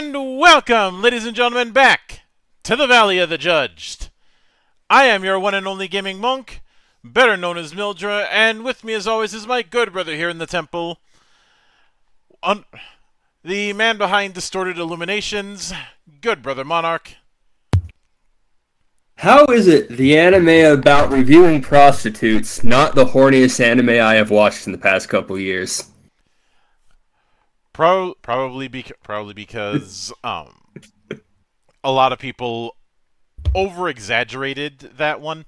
And welcome, ladies and gentlemen, back to the Valley of the Judged. I am your one and only gaming monk, better known as Mildra, and with me as always is my good brother here in the temple, the man behind Distorted Illuminations, good brother Monarch. How is it the anime about reviewing prostitutes not the horniest anime I have watched in the past couple years? Probably because a lot of people over exaggerated that one.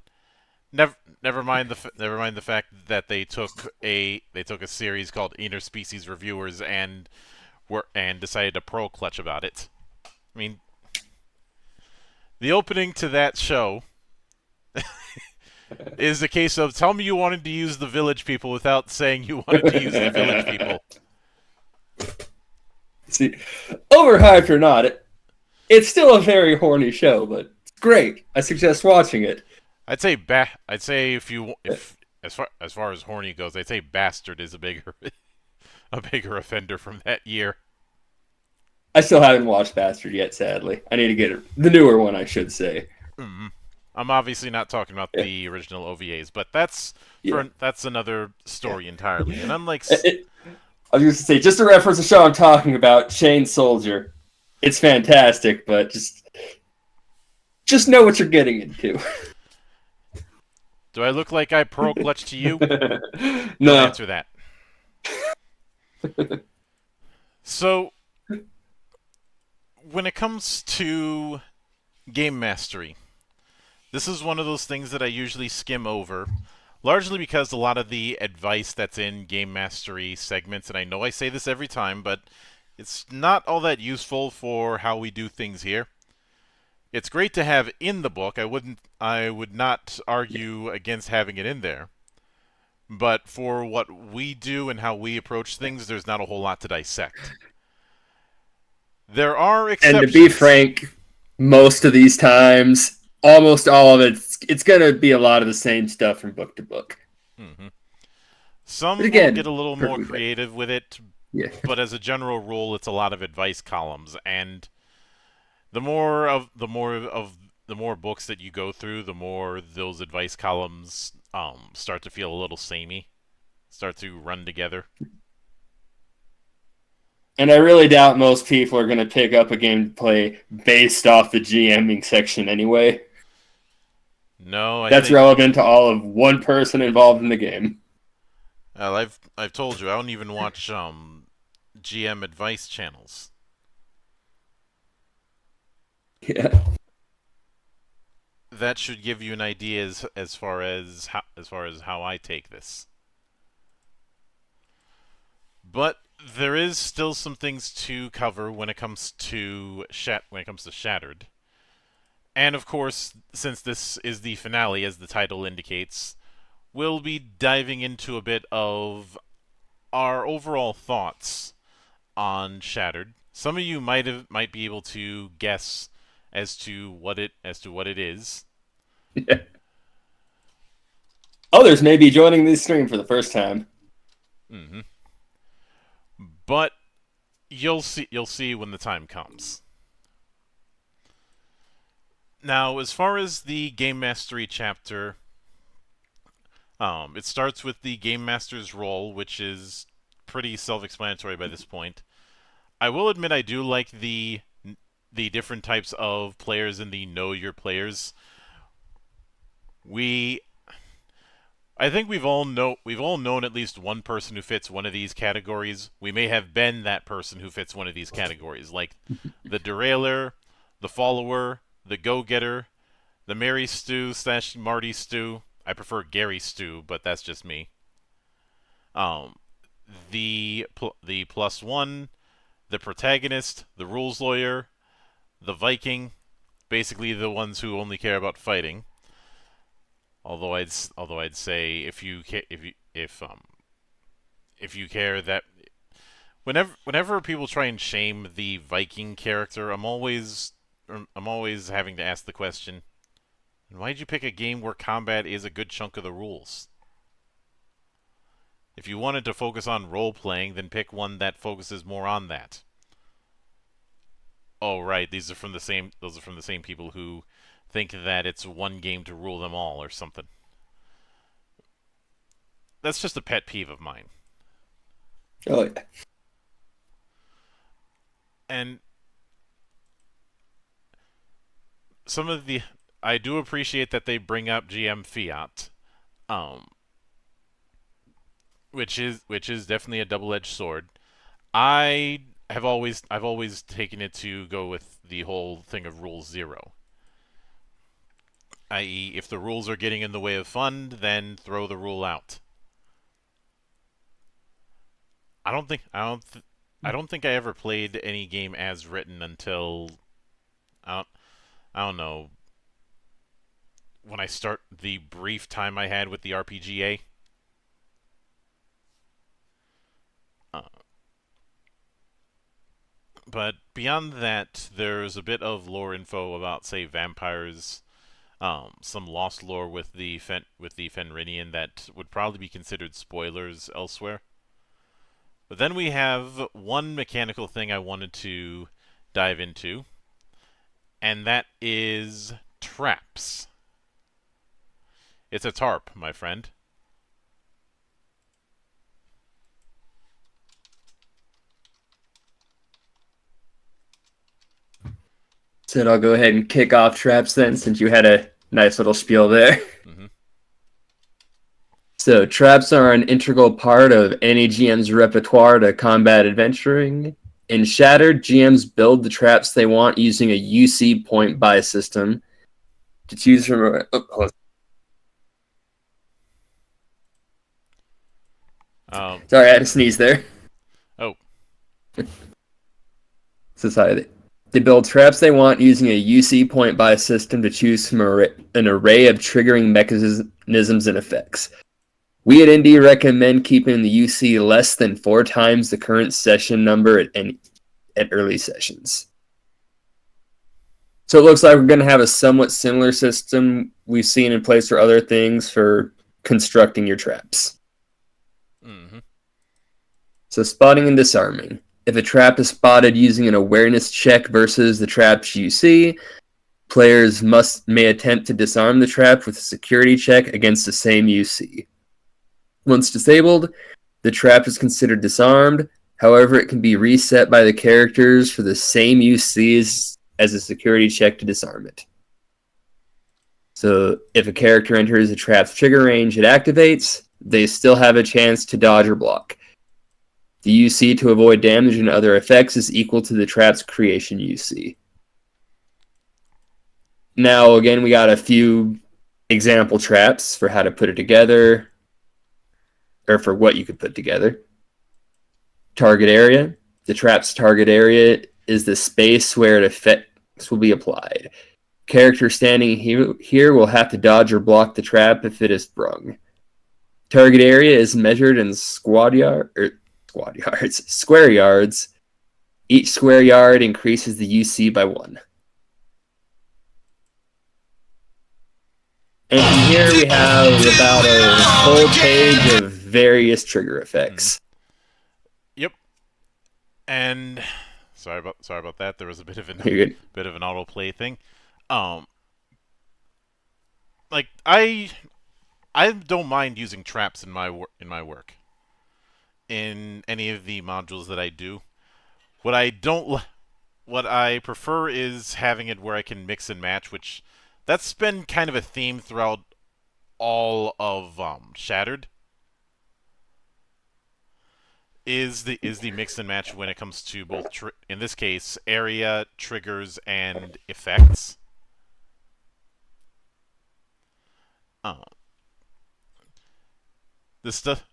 Never mind the fact that they took a series called Interspecies Reviewers and decided to pro clutch about it. I mean, the opening to that show is a case of tell me you wanted to use the Village People without saying you wanted to use the Village People. See, overhyped or not, it's still a very horny show, but it's great. I suggest watching it. I'd say if as far as horny goes, I'd say Bastard is a bigger offender from that year. I still haven't watched Bastard yet, sadly. I need to get the newer one, I should say. Mm-hmm. I'm obviously not talking about the original OVAs, but that's another story entirely. And unlike I was going to say, just to reference the show I'm talking about, Chain Soldier. It's fantastic, but just know what you're getting into. Do I look like I pro clutch to you? No. Don't answer that. So, when it comes to game mastery, this is one of those things that I usually skim over, largely because a lot of the advice that's in game mastery segments, and I know I say this every time, but it's not all that useful for how we do things here. It's great to have in the book. I would not argue against having it in there. But for what we do and how we approach things, there's not a whole lot to dissect. There are exceptions. And to be frank, most of these times, almost all of it's going to be a lot of the same stuff from book to book. Mm-hmm. Some will again, get a little more creative with it, but as a general rule, it's a lot of advice columns. And the more books that you go through, the more those advice columns start to feel a little samey, start to run together. And I really doubt most people are going to pick up a game to play based off the GMing section anyway. No, that's relevant to all of one person involved in the game. Well, I've told you I don't even watch GM advice channels. Yeah. That should give you an idea as far as how I take this. But there is still some things to cover when it comes to Shattered. And of course, since this is the finale, as the title indicates, we'll be diving into a bit of our overall thoughts on Shattered. Some of you might be able to guess as to what it is. Yeah. Others may be joining this stream for the first time. Mm-hmm. But you'll see when the time comes. Now, as far as the Game Mastery chapter, it starts with the Game Master's role, which is pretty self-explanatory by this point. I will admit I do like the different types of players in the Know Your Players. I think we've all known at least one person who fits one of these categories. We may have been that person who fits one of these categories, like the derailer, the follower, the go-getter, the Mary Stew / Marty Stew. I prefer Gary Stew, but that's just me. The +1, the protagonist, the rules lawyer, the Viking, basically the ones who only care about fighting. Although I'd say if you care that whenever people try and shame the Viking character, I'm always having to ask the question, why'd you pick a game where combat is a good chunk of the rules? If you wanted to focus on role-playing, then pick one that focuses more on that. oh right, these are from the same. Those are from the same people who think that it's one game to rule them all or something. That's just a pet peeve of mine. Oh yeah. And some of the I do appreciate that they bring up GM Fiat, um, which is definitely a double-edged sword. I've always taken it to go with the whole thing of rule zero, i.e., if the rules are getting in the way of fun, then throw the rule out. I don't think I ever played any game as written until I don't, I don't know when I start the brief time I had with the RPGA. Uh, but beyond that, there's a bit of lore info about, say, vampires. Some lost lore with the Fenrinian that would probably be considered spoilers elsewhere. But then we have one mechanical thing I wanted to dive into, and that is traps. It's a tarp, my friend. So I'll go ahead and kick off traps then, since you had a nice little spiel there. Mm-hmm. So traps are an integral part of any GM's repertoire to combat adventuring. In Shattered, GMs build the traps they want using a UC point buy system to choose from. Sorry, I had to sneeze there. Oh. So sorry. They build traps they want using a UC point buy system to choose from an array of triggering mechanisms and effects. We at Indie recommend keeping the UC less than 4 times the current session number at early sessions. So it looks like we're going to have a somewhat similar system we've seen in place for other things for constructing your traps. Mm-hmm. So spotting and disarming. If a trap is spotted using an awareness check versus the trap's UC, players may attempt to disarm the trap with a security check against the same UC. Once disabled, the trap is considered disarmed. However, it can be reset by the characters for the same UCs as a security check to disarm it. So if a character enters a trap's trigger range, it activates. They still have a chance to dodge or block. The UC to avoid damage and other effects is equal to the trap's creation UC. Now, again, we got a few example traps for how to put it together, or for what you could put together. Target area. The trap's target area is the space where effects will be applied. Character standing here will have to dodge or block the trap if it is sprung. Target area is measured in square yards. Each square yard increases the UC by 1. And from here we have about a whole page of various trigger effects. Yep. And sorry about that. There was a bit of an autoplay thing. Like I don't mind using traps in my work. In any of the modules that I do. What I prefer is having it where I can mix and match, which that's been kind of a theme throughout all of Shattered. Is the mix and match when it comes to both in this case area, triggers, and effects. This stuff.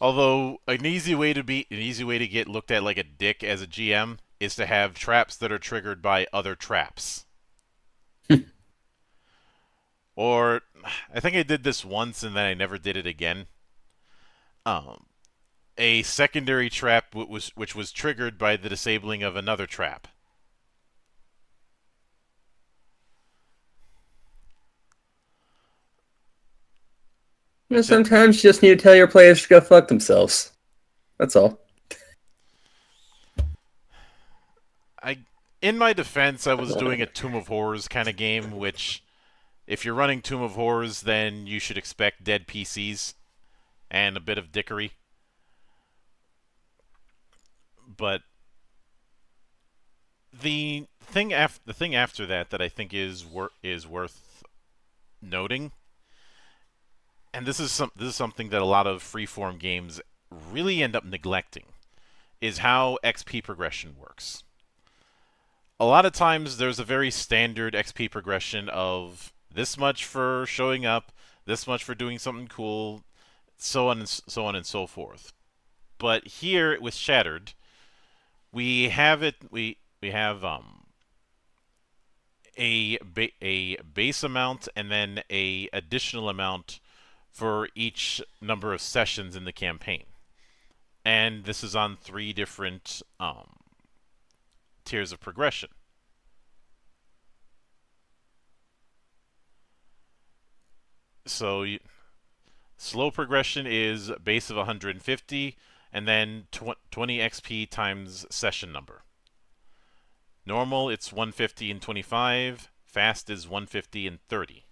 Although an easy way to get looked at like a dick as a GM is to have traps that are triggered by other traps. Or I think I did this once and then I never did it again. A secondary trap which was triggered by the disabling of another trap. You know, sometimes you just need to tell your players to go fuck themselves. That's all. In my defense, I was doing a Tomb of Horrors kind of game, which, if you're running Tomb of Horrors, then you should expect dead PCs and a bit of dickery. But the thing after that that I think is worth noting, and this is something that a lot of freeform games really end up neglecting, is how XP progression works. A lot of times there's a very standard XP progression of this much for showing up, this much for doing something cool, so on and so on and so forth. But here with Shattered, we have it. We have a base amount and then a additional amount for each number of sessions in the campaign, and this is on 3 different tiers of progression. So slow progression is base of 150, and then 20 XP times session number. Normal, it's 150 and 25. Fast is 150 and 30.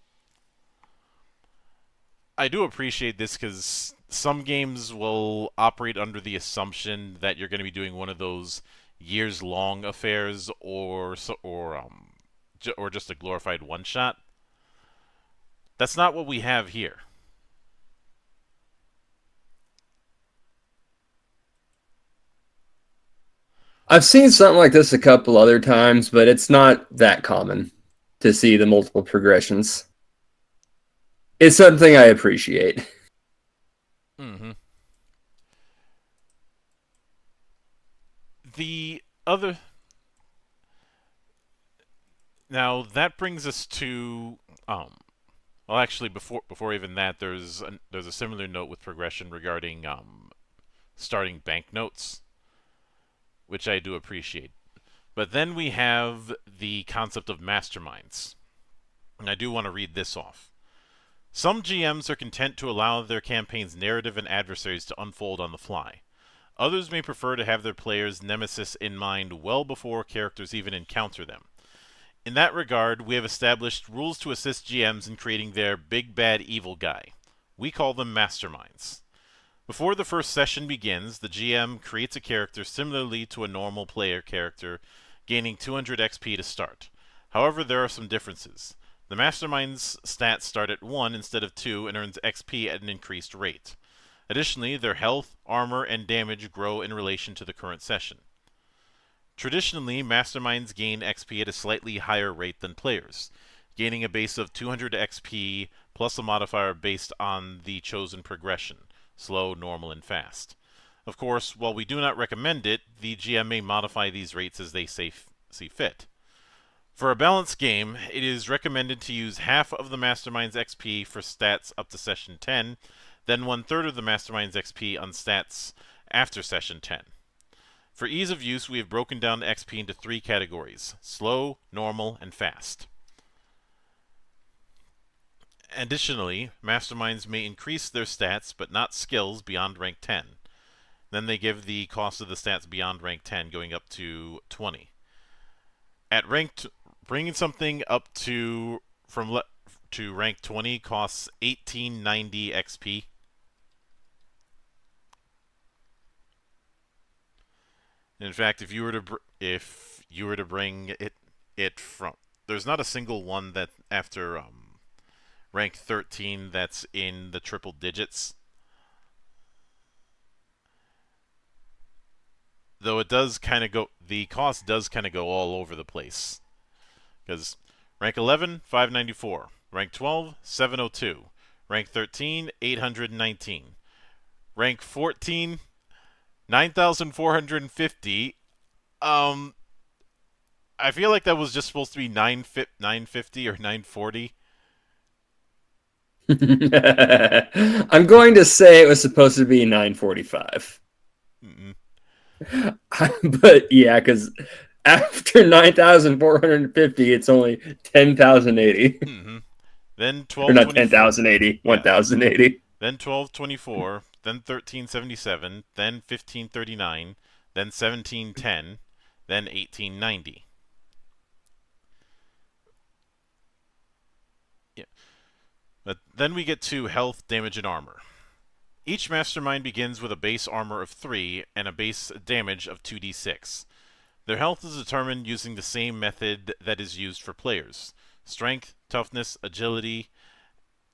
I do appreciate this because some games will operate under the assumption that you're going to be doing one of those years-long affairs, or just a glorified one-shot. That's not what we have here. I've seen something like this a couple other times, but it's not that common to see the multiple progressions. It's something I appreciate. Mm-hmm. The other Now that brings us to well, actually, before even that, there's a similar note with progression regarding starting banknotes, which I do appreciate. But then we have the concept of masterminds, and I do want to read this off. Some GMs are content to allow their campaign's narrative and adversaries to unfold on the fly. Others may prefer to have their players' nemesis in mind well before characters even encounter them. In that regard, we have established rules to assist GMs in creating their big bad evil guy. We call them masterminds. Before the first session begins, the GM creates a character similarly to a normal player character, gaining 200 XP to start. However, there are some differences. The mastermind's stats start at 1 instead of 2 and earns XP at an increased rate. Additionally, their health, armor, and damage grow in relation to the current session. Traditionally, masterminds gain XP at a slightly higher rate than players, gaining a base of 200 XP plus a modifier based on the chosen progression: slow, normal, and fast. Of course, while we do not recommend it, the GM may modify these rates as they see fit. For a balanced game, it is recommended to use half of the Mastermind's XP for stats up to Session 10, then 1/3 of the Mastermind's XP on stats after Session 10. For ease of use, we have broken down the XP into 3 categories: slow, normal, and fast. Additionally, Masterminds may increase their stats, but not skills, beyond rank 10. Then they give the cost of the stats beyond rank 10, going up to 20. At bringing something up to rank 20 costs 1890 XP. In fact, if you were to bring it from, there's not a single one that after rank 13 that's in the triple digits. Though it does kind of go, the cost does kind of go all over the place. Because rank 11, 594. Rank 12, 702. Rank 13, 819. Rank 14, 9,450. I feel like that was just supposed to be 950 or 940. I'm going to say it was supposed to be 945. Mm-mm. But yeah, because after 9,450, it's only 10,080. Mm-hmm. Then Or not 1224. 10,080, 1,080. Then 1224. Then 1377. Then 1539. Then 1710. Then 1890. Yeah. But then we get to health, damage, and armor. Each mastermind begins with a base armor of 3 and a base damage of 2d6. Their health is determined using the same method that is used for players: strength, toughness, agility,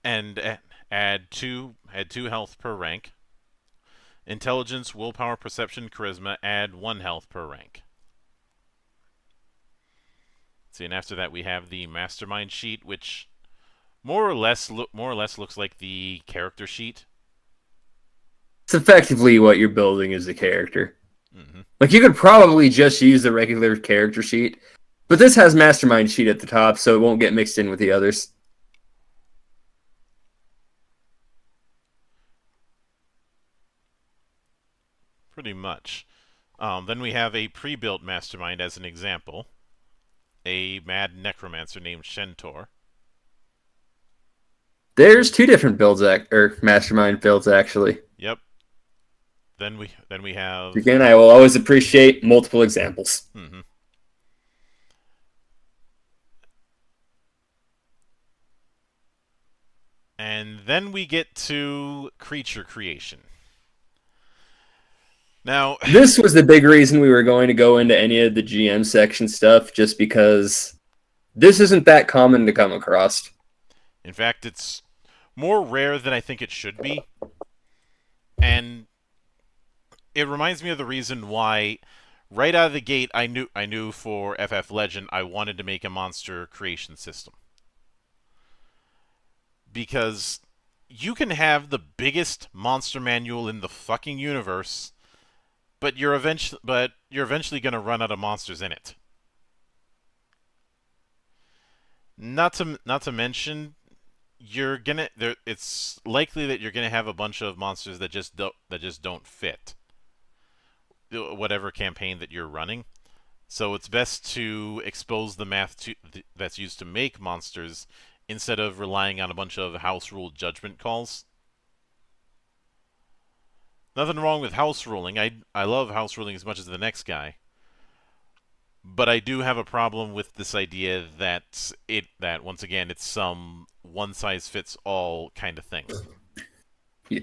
and add two health per rank. Intelligence, willpower, perception, charisma add 1 health per rank. See, and after that we have the mastermind sheet, which more or less looks like the character sheet. It's effectively what you're building as a character. Mm-hmm. Like, you could probably just use the regular character sheet, but this has mastermind sheet at the top, so it won't get mixed in with the others. Pretty much. Then we have a pre-built mastermind as an example. A mad necromancer named Shentor. There's 2 different builds, or mastermind builds, actually. Yep. Then we have... Again, I will always appreciate multiple examples. Mm-hmm. And then we get to creature creation. Now, this was the big reason we were going to go into any of the GM section stuff, just because this isn't that common to come across. In fact, it's more rare than I think it should be. And it reminds me of the reason why right out of the gate I knew for FF Legend I wanted to make a monster creation system. Because you can have the biggest monster manual in the fucking universe, but you're eventually going to run out of monsters in it. Not to mention, it's likely that you're gonna have a bunch of monsters that just don't fit whatever campaign that you're running. So it's best to expose the math that's used to make monsters instead of relying on a bunch of house rule judgment calls. Nothing wrong with house ruling. I love house ruling as much as the next guy. But I do have a problem with this idea that once again it's some one size fits all kind of thing. Yeah.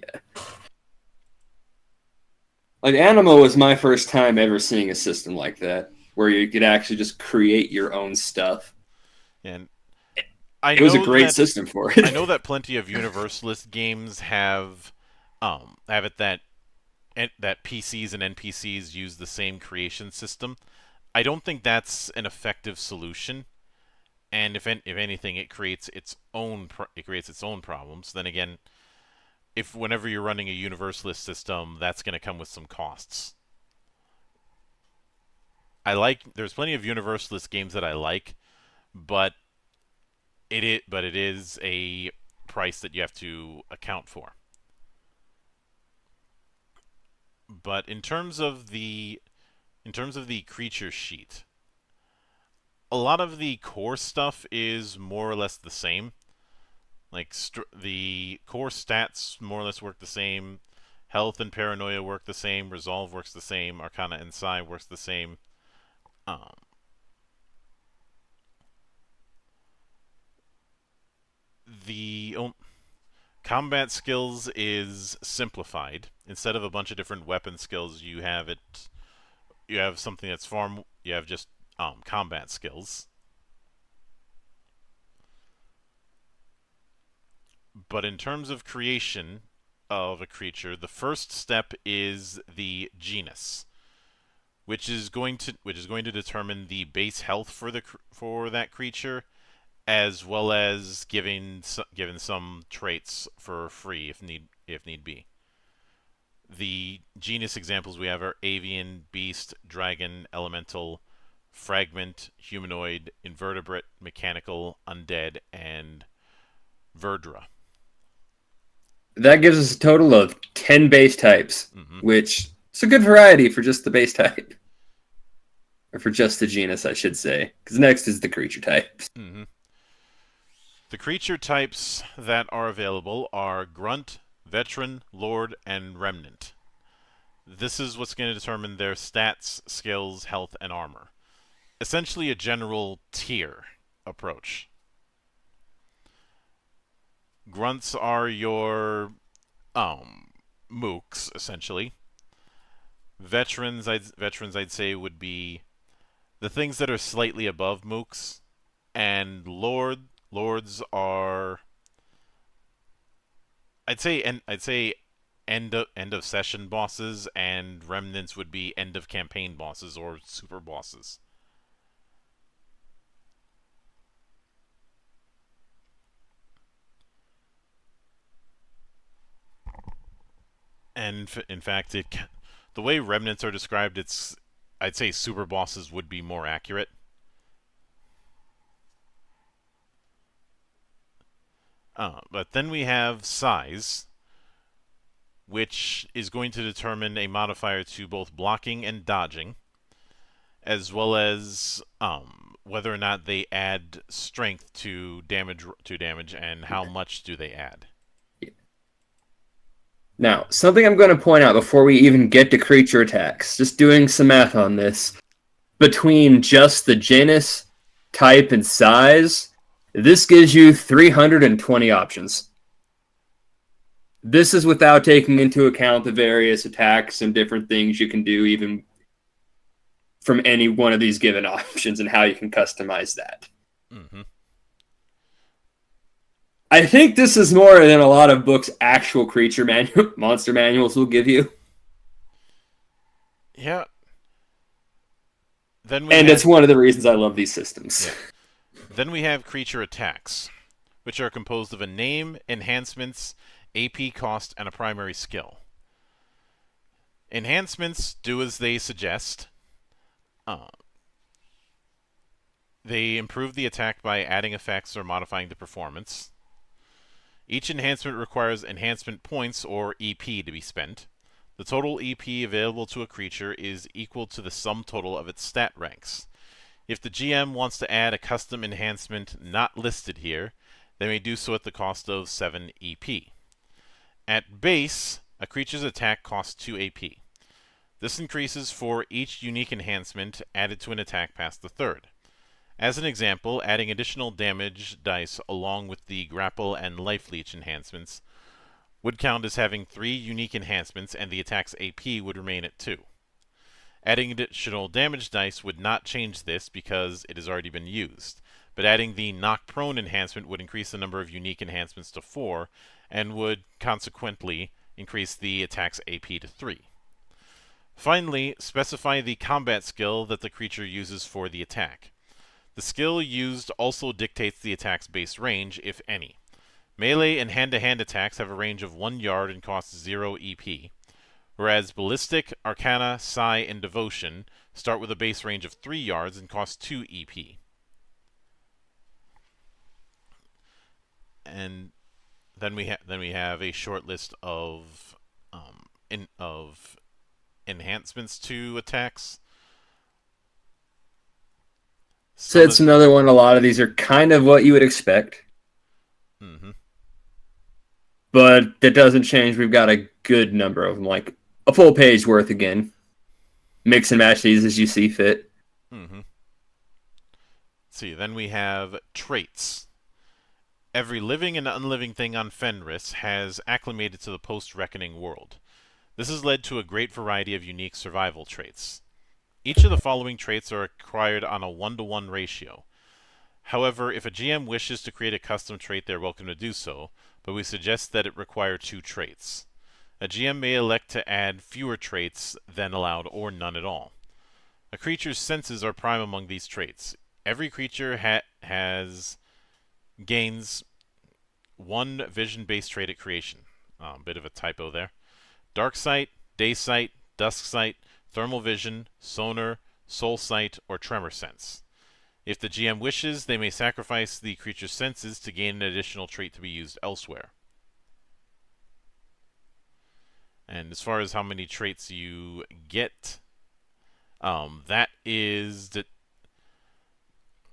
Like, Anima was my first time ever seeing a system like that, where you could actually just create your own stuff. And it was a great system for it. I know that plenty of Universalist games have it that PCs and NPCs use the same creation system. I don't think that's an effective solution, and if anything, it creates its own problems. Then again, whenever you're running a Universalist system, that's going to come with some costs. There's plenty of Universalist games that I like, but it is a price that you have to account for. But in terms of the creature sheet, a lot of the core stuff is more or less the same. Like, the core stats more or less work the same. Health and paranoia work the same. Resolve works the same. Arcana and Psi works the same. The combat skills is simplified. Instead of a bunch of different weapon skills, you have something that's you have just combat skills. But in terms of creation of a creature, the first step is the genus, which is going to determine the base health for that creature, as well as given some traits for free if need be. The genus examples we have are avian, beast, dragon, elemental, fragment, humanoid, invertebrate, mechanical, undead, and verdra. That gives us a total of 10 base types, which is a good variety for just the base type. Or for just the genus, I should say. Because next is the creature types. The creature types that are available are Grunt, Veteran, Lord, and Remnant. This is what's going to determine their stats, skills, health, and armor. Essentially a general tier approach. Grunts are your mooks essentially. Veterans I'd say would be the things that are slightly above mooks, and lords are I'd say end of session bosses, and remnants would be end of campaign bosses or super bosses. And in fact, the way remnants are described, I'd say super bosses would be more accurate. But then we have size, which is going to determine a modifier to both blocking and dodging, as well as whether or not they add strength to damage, and how much do they add. Now, something I'm going to point out before we even get to creature attacks, just doing some math on this, between just the genus, type, and size, this gives you 320 options. This is without taking into account the various attacks and different things you can do, even from any one of these given options, and how you can customize that. Mm-hmm. I think this is more than a lot of books' actual monster manuals will give you. Yeah. It's one of the reasons I love these systems. Yeah. Then we have creature attacks, which are composed of a name, enhancements, AP cost, and a primary skill. Enhancements do as they suggest. They improve the attack by adding effects or modifying the performance. Each enhancement requires enhancement points, or EP, to be spent. The total EP available to a creature is equal to the sum total of its stat ranks. If the GM wants to add a custom enhancement not listed here, they may do so at the cost of 7 EP. At base, a creature's attack costs 2 AP. This increases for each unique enhancement added to an attack past the third. As an example, adding additional damage dice along with the grapple and life leech enhancements would count as having 3 unique enhancements, and the attack's AP would remain at 2. Adding additional damage dice would not change this because it has already been used, but adding the knock prone enhancement would increase the number of unique enhancements to 4, and would consequently increase the attack's AP to 3. Finally, specify the combat skill that the creature uses for the attack. The skill used also dictates the attack's base range, if any. Melee and hand-to-hand attacks have a range of 1 yard and cost 0 EP, whereas Ballistic, Arcana, Psi, and Devotion start with a base range of 3 yards and cost 2 EP. And then we have a short list of enhancements to attacks. So it's another one. A lot of these are kind of what you would expect. Mm-hmm. But that doesn't change. We've got a good number of them, like a full page worth again. Mix and match these as you see fit. Mm-hmm. Let's see, then we have traits. Every living and unliving thing on Fenris has acclimated to the post-Reckoning world. This has led to a great variety of unique survival traits. Each of the following traits are acquired on a 1-to-1 ratio. However, if a GM wishes to create a custom trait, they are welcome to do so, but we suggest that it require 2 traits. A GM may elect to add fewer traits than allowed, or none at all. A creature's senses are prime among these traits. Every creature gains 1 vision-based trait at creation. Bit of a typo there. Dark sight, day sight, dusk sight, thermal vision, sonar, soul sight, or tremor sense. If the GM wishes, they may sacrifice the creature's senses to gain an additional trait to be used elsewhere. And as far as how many traits you get, that is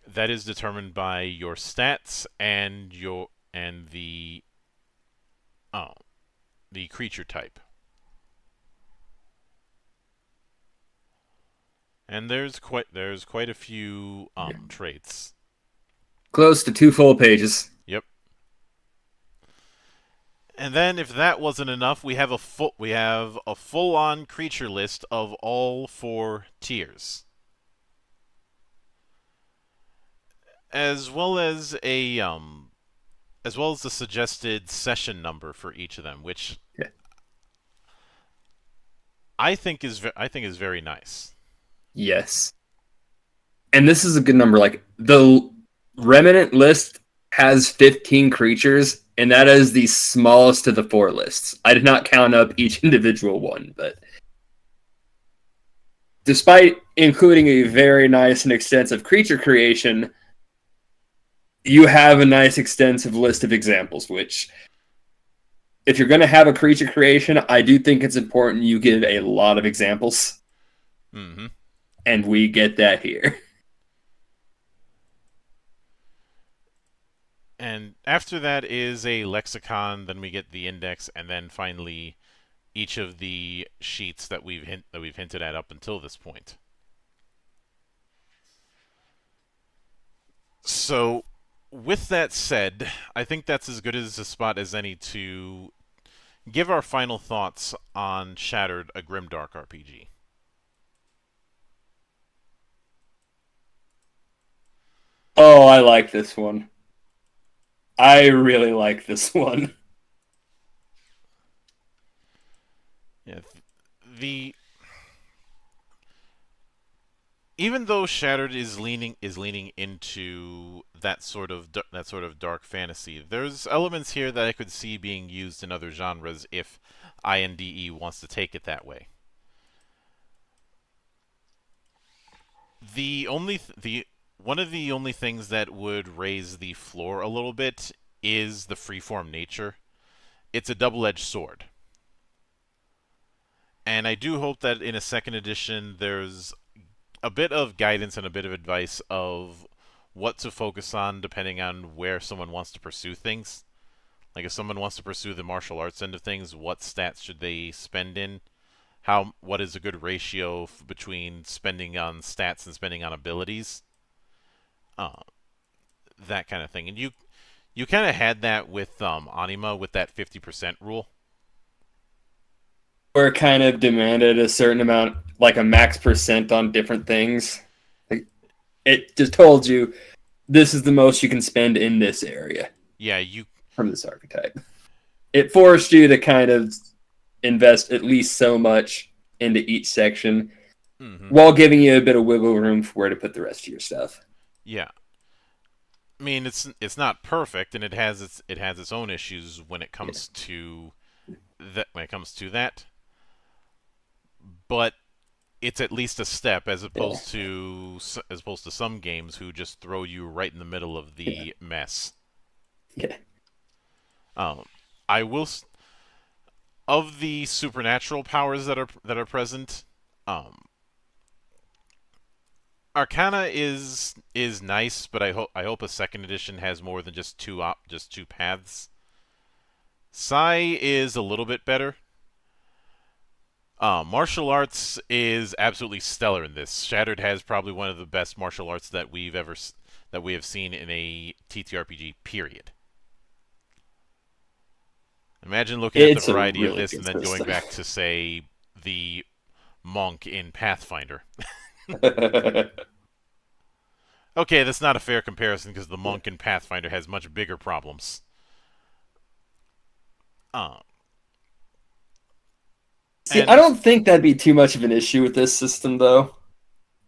determined by your stats and the creature type. And there's quite a few traits. Close to 2 full pages. Yep. And then, if that wasn't enough, we have a full-on creature list of all 4 tiers, as well as the suggested session number for each of them, which Yeah. I think is very nice. Yes. And this is a good number. Like the Remnant list has 15 creatures, and that is the smallest of the 4 lists. I did not count up each individual one, but despite including a very nice and extensive creature creation, you have a nice extensive list of examples, which if you're going to have a creature creation, I do think it's important you give a lot of examples. Mm-hmm. And we get that here. And after that is a lexicon, then we get the index, and then finally each of the sheets that we've hinted at up until this point. So, with that said, I think that's as good as a spot as any to give our final thoughts on Shattered, a Grimdark RPG. Oh, I like this one. I really like this one. Yeah, the even though Shattered is leaning into that sort of dark fantasy, there's elements here that I could see being used in other genres if INDE wants to take it that way. The only the one of the only things that would raise the floor a little bit is the freeform nature. It's a double-edged sword. And I do hope that in a second edition there's a bit of guidance and a bit of advice of what to focus on depending on where someone wants to pursue things. Like if someone wants to pursue the martial arts end of things, what stats should they spend in? What is a good ratio between spending on stats and spending on abilities? Uh, that kind of thing. And you kind of had that with Anima with that 50% rule. Where it kind of demanded a certain amount, like a max percent on different things. Like, it just told you this is the most you can spend in this area. Yeah, from this archetype. It forced you to kind of invest at least so much into each section, while giving you a bit of wiggle room for where to put the rest of your stuff. Yeah. I mean, it's not perfect, and it has its own issues when it comes to that. But it's at least a step, as opposed to some games who just throw you right in the middle of the mess. Yeah. I will of the supernatural powers that are present. Arcana is nice, but I hope a second edition has more than just two paths. Psi is a little bit better. Martial arts is absolutely stellar in this. Shattered has probably one of the best martial arts that we have seen in a TTRPG. Period. Imagine looking at the variety of this and then going back to, say, the monk in Pathfinder. Okay, that's not a fair comparison because the monk in Pathfinder has much bigger problems. See, I don't think that'd be too much of an issue with this system, though.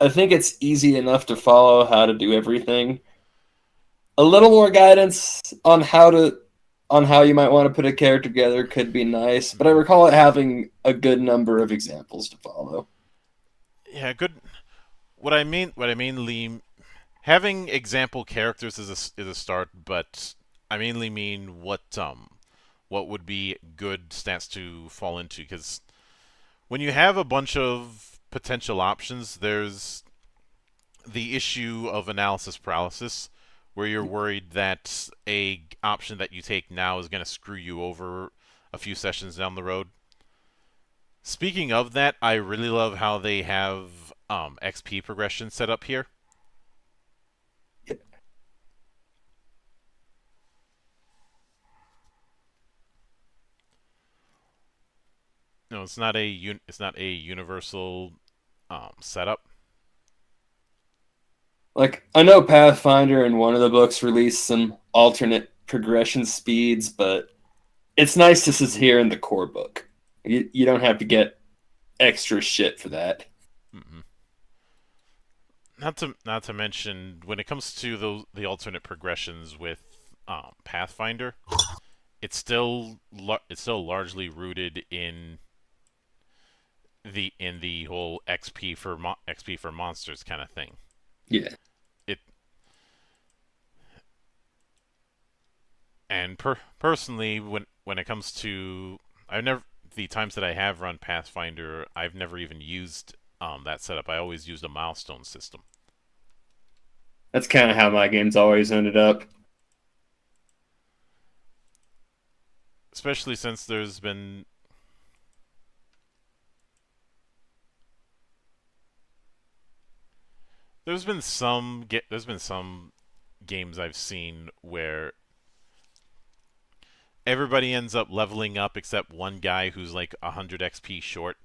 I think it's easy enough to follow how to do everything. A little more guidance on how you might want to put a character together could be nice, but I recall it having a good number of examples to follow. Yeah, good. What I mean, Lee, having example characters is a start, but I mainly mean what would be good stats to fall into, because when you have a bunch of potential options, there's the issue of analysis paralysis, where you're worried that a option that you take now is going to screw you over a few sessions down the road. Speaking of that, I really love how they have XP progression set up here. No, it's not a universal setup. Like, I know Pathfinder in one of the books released some alternate progression speeds, but it's nice this is here in the core book. You don't have to get extra shit for that. Mm-hmm. Not to mention when it comes to the alternate progressions with Pathfinder, it's still largely rooted in the whole XP for monsters kind of thing. Yeah. It and personally when it comes to I've never the times that I have run Pathfinder, I've never even used that setup. I always used a milestone system. That's kind of how my games always ended up. Especially since there's been some games I've seen where everybody ends up leveling up except one guy who's like 100 XP short.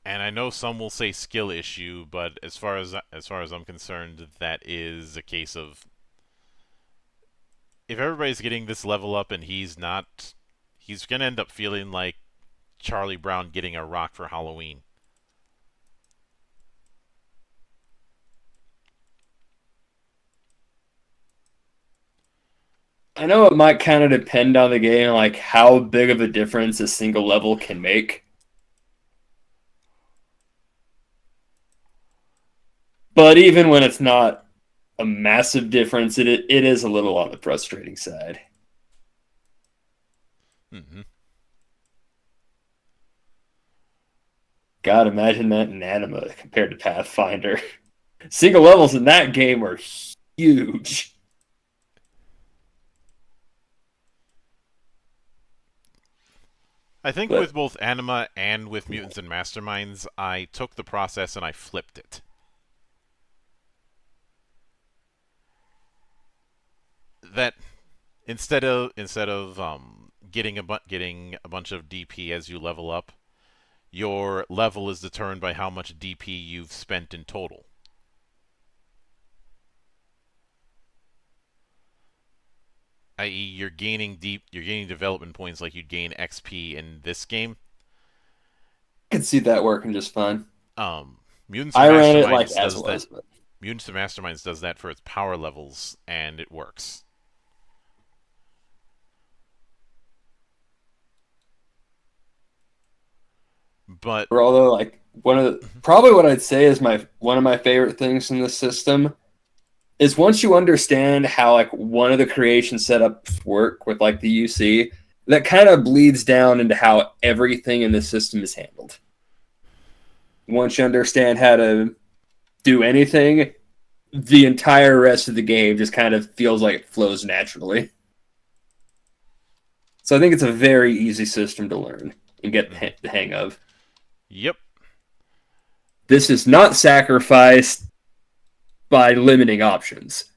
And I know some will say skill issue, but as far as I'm concerned, that is a case of if everybody's getting this level up and he's not, he's gonna end up feeling like Charlie Brown getting a rock for Halloween. I know it might kind of depend on the game, like how big of a difference a single level can make. But even when it's not a massive difference, it is a little on the frustrating side. Mm-hmm. God, imagine that in Anima compared to Pathfinder. Single levels in that game are huge. I think But with both Anima and with Mutants and Masterminds, I took the process and I flipped it. That instead of getting a bunch of DP as you level up, your level is determined by how much DP you've spent in total. I.e., you're gaining development points like you'd gain XP in this game. I could see that working just fine. Um, Mutants and I ran it like Masterminds as does that. was, but Mutants and Masterminds does that for its power levels, and it works. But for although like one of the probably what I'd say is my one of my favorite things in this system is once you understand how like one of the creation setups work with like the UC, that kind of bleeds down into how everything in the system is handled. Once you understand how to do anything, the entire rest of the game just kind of feels like it flows naturally. So I think it's a very easy system to learn and get the hang of. yep, This is not sacrificed by limiting options.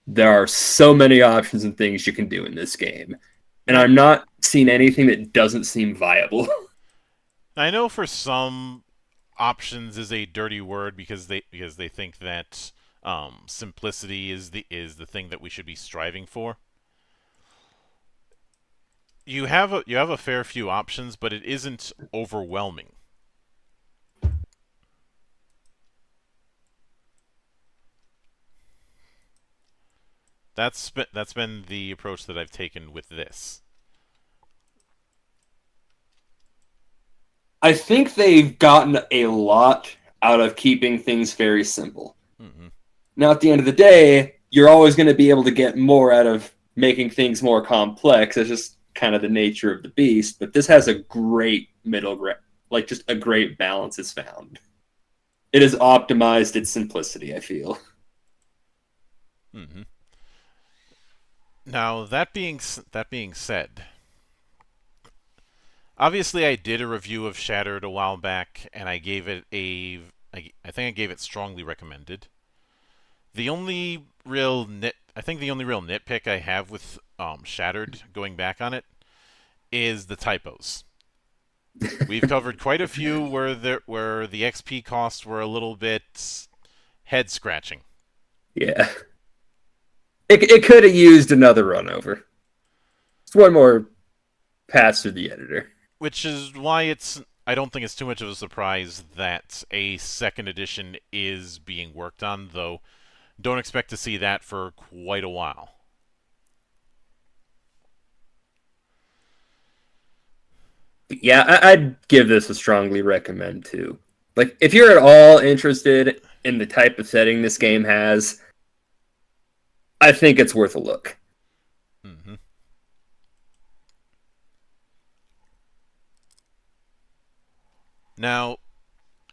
There are so many options and things you can do in this game. And no, I'm not seeing anything that doesn't seem viable. I know for some options is a dirty word because they think that simplicity is the thing that we should be striving for. You have a fair few options, but it isn't overwhelming. That's been the approach that I've taken with this. I think they've gotten a lot out of keeping things very simple. Mm-hmm. Now, at the end of the day, you're always going to be able to get more out of making things more complex. It's just kind of the nature of the beast. But this has a great middle ground, like just a great balance is found. It has optimized its simplicity, I feel. Mm-hmm. Now that being said, obviously I did a review of Shattered a while back, and I gave it I think I gave it strongly recommended. The only real nitpick I have shattered going back on it is the typos. We've covered quite a few where the XP costs were a little bit head scratching. Yeah. It could have used another run over. It's one more pass through the editor. Which is why I don't think it's too much of a surprise that a second edition is being worked on, though don't expect to see that for quite a while. Yeah, I'd give this a strongly recommend too. Like, if you're at all interested in the type of setting this game has, I think it's worth a look. Mm-hmm. Now,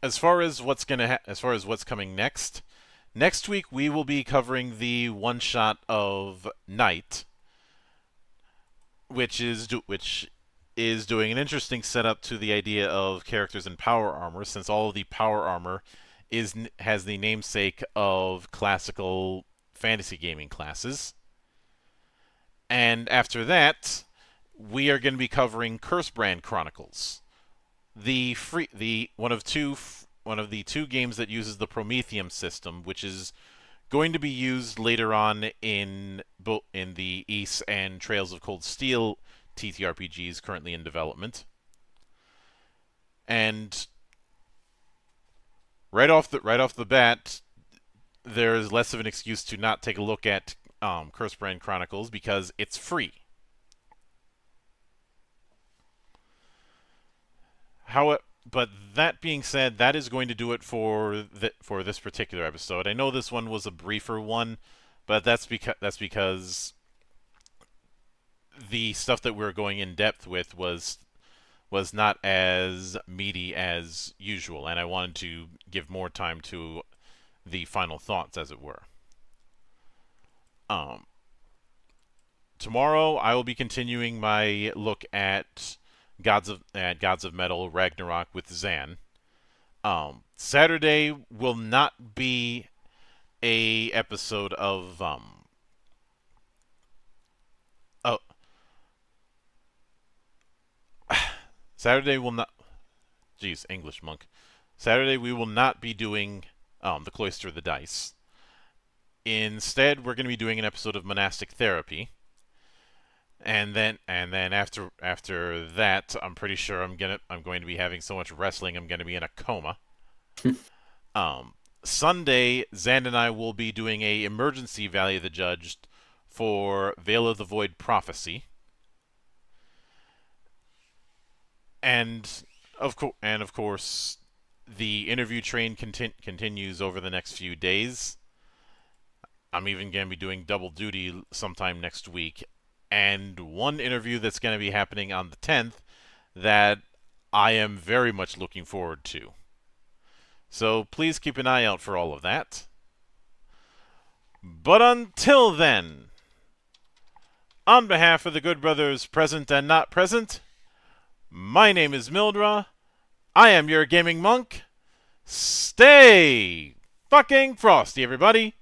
as far as what's coming next week we will be covering the one shot of Night, which is doing an interesting setup to the idea of characters in power armor, since all of the power armor has the namesake of classical fantasy gaming classes. And after that, we are going to be covering Cursebrand Chronicles, the one of the two games that uses the Prometheum system, which is going to be used later on in the Ys and Trails of Cold Steel TTRPGs currently in development. And right off the bat, there's less of an excuse to not take a look at Cursebrand Chronicles because it's free. But that being said, that is going to do it for this particular episode. I know this one was a briefer one, but that's because the stuff that we're going in depth with was not as meaty as usual, and I wanted to give more time to the final thoughts, as it were. Tomorrow I will be continuing my look at Gods of Metal Ragnarok with Zan. Saturday will not be a episode of Saturday will not. Jeez, English monk. Saturday we will not be doing the Cloister of the Dice. Instead, we're going to be doing an episode of Monastic Therapy. And then after that, I'm pretty sure I'm going to be having so much wrestling I'm going to be in a coma. Sunday, Zan and I will be doing a emergency Valley of the Judge for Veil of the Void Prophecy. And of course, the interview train continues over the next few days. I'm even going to be doing double duty sometime next week. And one interview that's going to be happening on the 10th that I am very much looking forward to. So please keep an eye out for all of that. But until then, on behalf of the good brothers present and not present, my name is Mildra. I am your gaming monk. Stay fucking frosty, everybody.